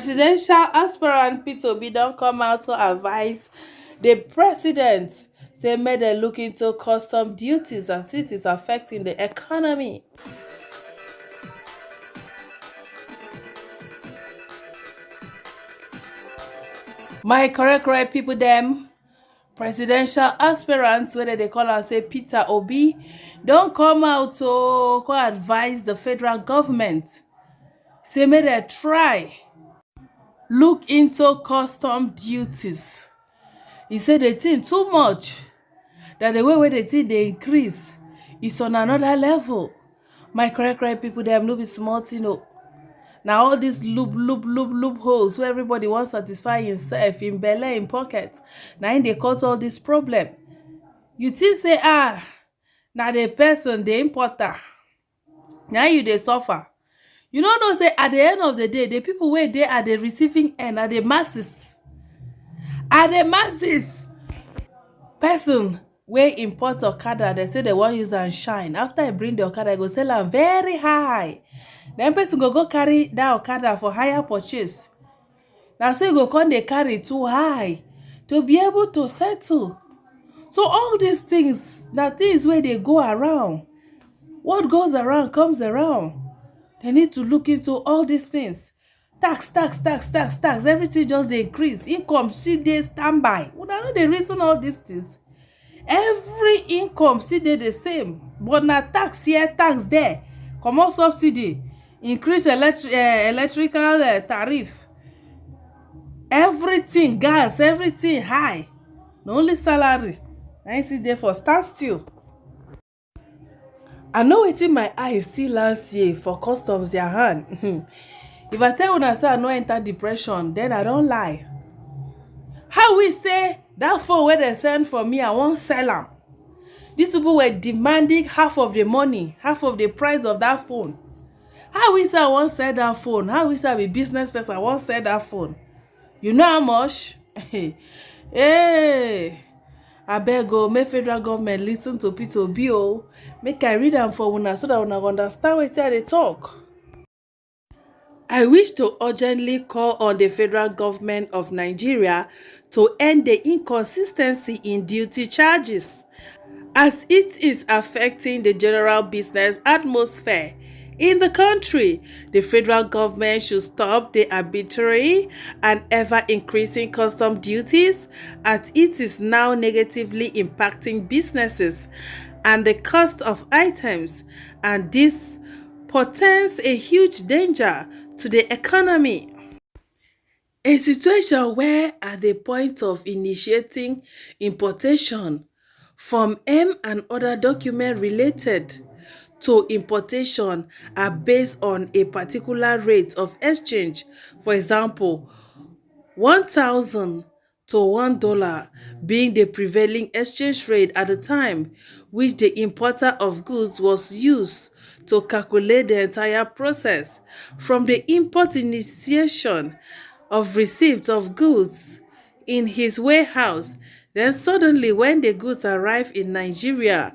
Presidential aspirant Peter Obi don come out to advise the president say make dem look into custom duties as it is affecting the economy. My correct people dem, presidential aspirants wey dem dey call am say Peter Obi don come out to come advise the federal government say make dem try look into custom duties. E say the thing too much, that the way wey the thing dey increase is on another level. My correct people dem, no be small thing o. Na all these loopholes wey everybody wan satisfy himself, im belle, im pocket, na im dey cause all this problem. You think say na the person, the importer, na you dey suffer. You no know say at the end of the day, the people wey dey at the receiving end are the masses. Person wey import okada, dem say dem wan use am shine. After e bring the okada, e go sell am very high. Then person go carry that okada for higher purchase. Na so e go come dey carry too high to be able to settle. So all these things na things wey dey go around. What goes around comes around. They need to look into all these things. Tax. Everything just dey increase. Income still dey standby. Una no dey reason all these things. Every income still dey the same, but na tax here, tax there. Comot subsidy, increase electrical tariff. Everything gas, everything high. Na only salary na im still dey for standstill. I know wetin my eye see last year for customs their hand. If I tell una say I no enter depression, then I don lie. How we say that phone wey dem send for me, I wan sell am. These people were demanding half of the money, half of the price of that phone. How we say I wan sell that phone? How we say I be business person, I wan sell that phone? You know how much? Hey, abeg o, make federal government lis ten to Peter Obi o. Make I read am for una so that una go understand wetin I dey talk. I wish to urgently call on the federal government of Nigeria to end the inconsistency in duty charges, as it is affecting the general business atmosphere in the country. The federal government should stop the arbitrary and ever-increasing custom duties, as it is now negatively impacting businesses and the cost of items, and this portends a huge danger to the economy. A situation where at the point of initiating importation, Form M and other documents related to importation are based on a particular rate of exchange. For example, 1,000 to $1 being the prevailing exchange rate at the time which the importer of goods was used to calculate the entire process, from the import initiation of receipt of goods in his warehouse. Then suddenly, when the goods arrive in Nigeria,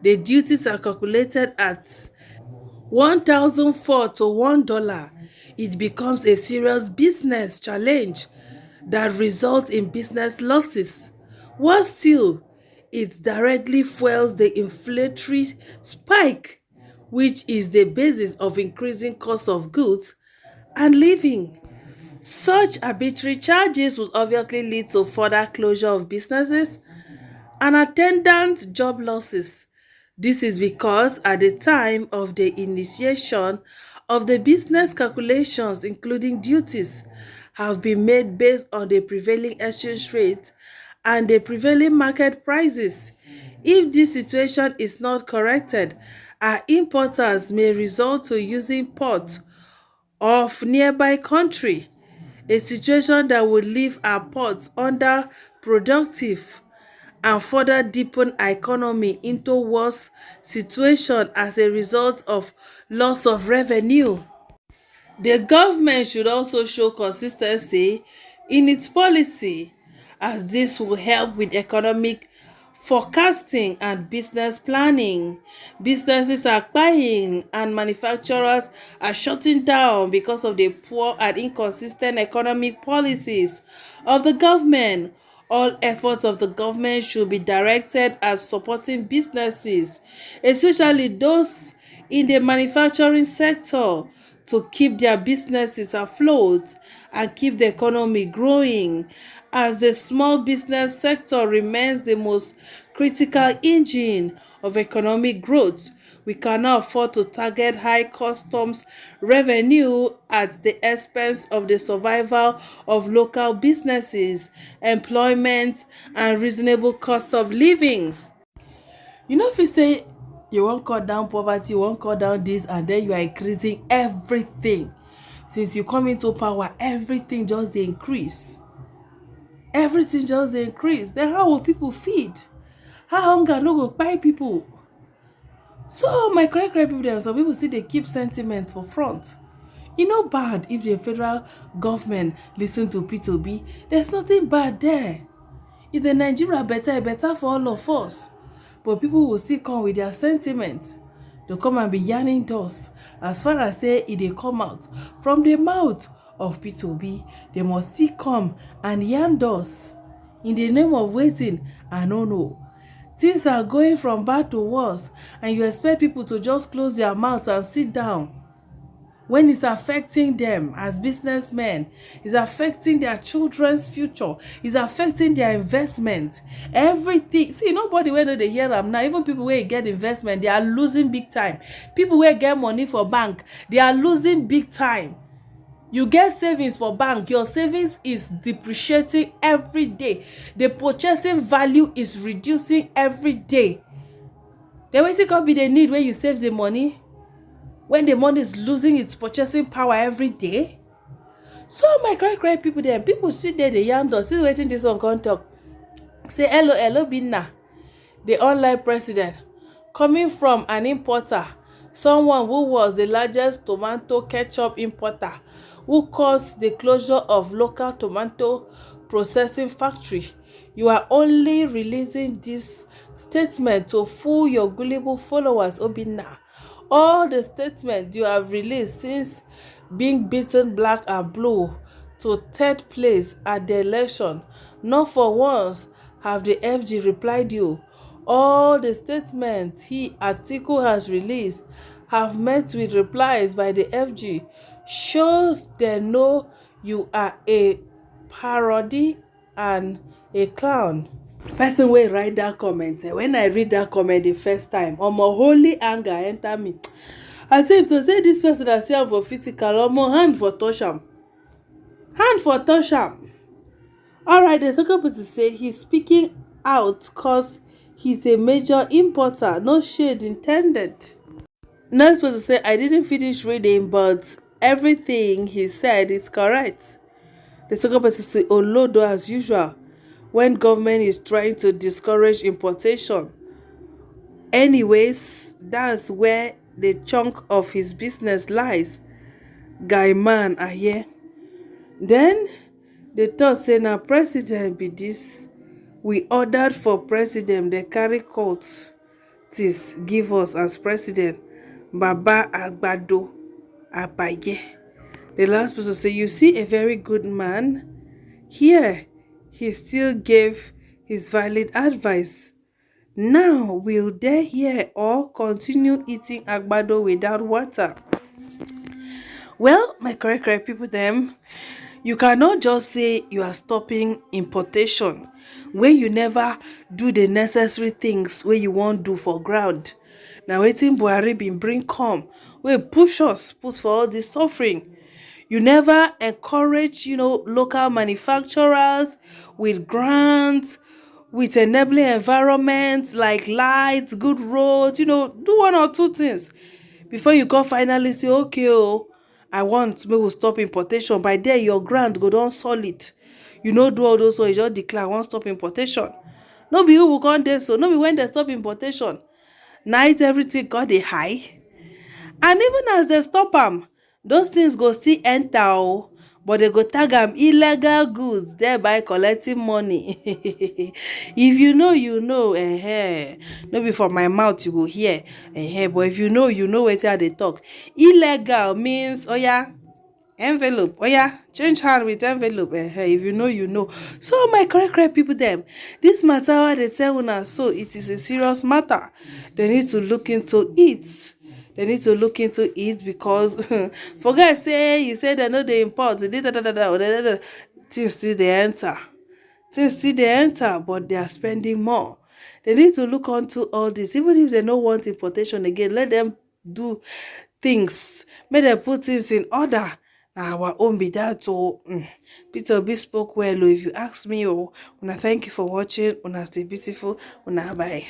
the duties are calculated at 1,004 to $1. It becomes a serious business challenge that results in business losses. Worse still, it directly fuels the inflationary spike, which is the basis of increasing cost of goods and living. Such arbitrary charges would obviously lead to further closure of businesses and attendant job losses. This is because at the time of the initiation of the business, calculations including duties have been made based on the prevailing exchange rate and the prevailing market prices. If this situation is not corrected, our importers may resort to using ports of nearby country, a situation that would leave our ports underproductive and further deepen our economy into worse situation as a result of loss of revenue. The government should also show consistency in its policy, as this will help with economic forecasting and business planning. Businesses are buying and manufacturers are shutting down because of the poor and inconsistent economic policies of the government. All efforts of the government should be directed at supporting businesses, especially those in the manufacturing sector, to keep their businesses afloat and keep the economy growing, as the small business sector remains the most critical engine of economic growth. We cannot afford to target high customs revenue at the expense of the survival of local businesses, employment, and reasonable cost of living. You know, if you say you wan cut down poverty, you wan cut down this, and then you are increasing everything. Since you come into power, everything just dey increase. Everything just dey increase. Then how will people feed? How hunger no go kpai people? So my correct people dem, some people still dey keep sentiment for front. E no bad if the federal government listen to P2B. There's nothing bad there. If the Nigeria better, e better for all of us. But people will still come with their sentiments to come and be yarning us. As far as say e dey come out from the mouth of P2B, they must still come and yarn us in the name of waiting. I no know. Things are going from bad to worse, and you expect people to just close their mouth and sit down when it's affecting them as businessmen, it's affecting their children's future, it's affecting their investment, everything. See, nobody wey no dey hear am now. Even people wey get investment, they are losing big time. People wey get money for bank, they are losing big time. You get savings for bank, your savings is depreciating every day. The purchasing value is reducing every day. Then wetin come be the need when you save the money, when the money is losing its purchasing power every day? So my correct people dem, people sit there dey yarn us. See wetin this one come talk. Say hello Binna, the online president, coming from an importer, someone who was the largest tomato ketchup importer, who caused the closure of local tomato processing factory. You are only releasing this statement to fool your gullible followers, Obinna. All the statements you have released since being beaten black and blue to third place at the election, not for once have the FG replied you. All the statements Atiku has released have met with replies by the FG. Shows they know you are a parody and a clown. Person wey write that comment, when I read that comment the first time, omo, holy anger enter me. As if to say this person that see am for physical, omo, hand for touch am. Hand for touch am. Alright, the second person say he's speaking out cause he's a major importer, no shade intended. Next person say, I didn't finish reading, but everything he said is correct. The second person say, Olodo as usual, when government is trying to discourage importation. Anyways, that's where the chunk of his business lies. Guy man are here. Then they thought say na president be this. We ordered for president, they carry coats this give us as president. Baba Agbado Abaye. The last person say, you see a very good man here. He still gave his valid advice. Now will they hear or continue eating agbado without water? Well, my correct people them, you cannot just say you are stopping importation when you never do the necessary things wey you wan do for ground. Na wetin Buhari bin bring come, wey push us put for all this suffering. You never encourage, local manufacturers with grants, with enabling environments like lights, good roads, do one or two things before you come finally say, okay, I want make we stop importation. By there, your grant go don solid. You no do all those ones, you just declare I wan stop importation. No be who will come there, so no be when they stop importation. Night everything got dey high. And even as they stop am, those things go still enter. but they go tag am illegal goods, thereby collecting money. If you know, you know. No be for my mouth you go hear. But if you know, you know wetin I dey talk. Illegal means oya, envelope, oya, change hand with envelope. If you know, you know. So my correct people dem, this matter wey I dey tell una so, it is a serious matter. They need to look into it. They need to look into it, because forget say you say they no dey import, things still dey enter. Things still dey enter, but they are spending more. They need to look onto all this. Even if they no want importation again, let them do things. Make dem put things in order. Na our own be that. So Peter Obi spoke well. If you ask me, una thank you for watching. Una stay beautiful. Una bye.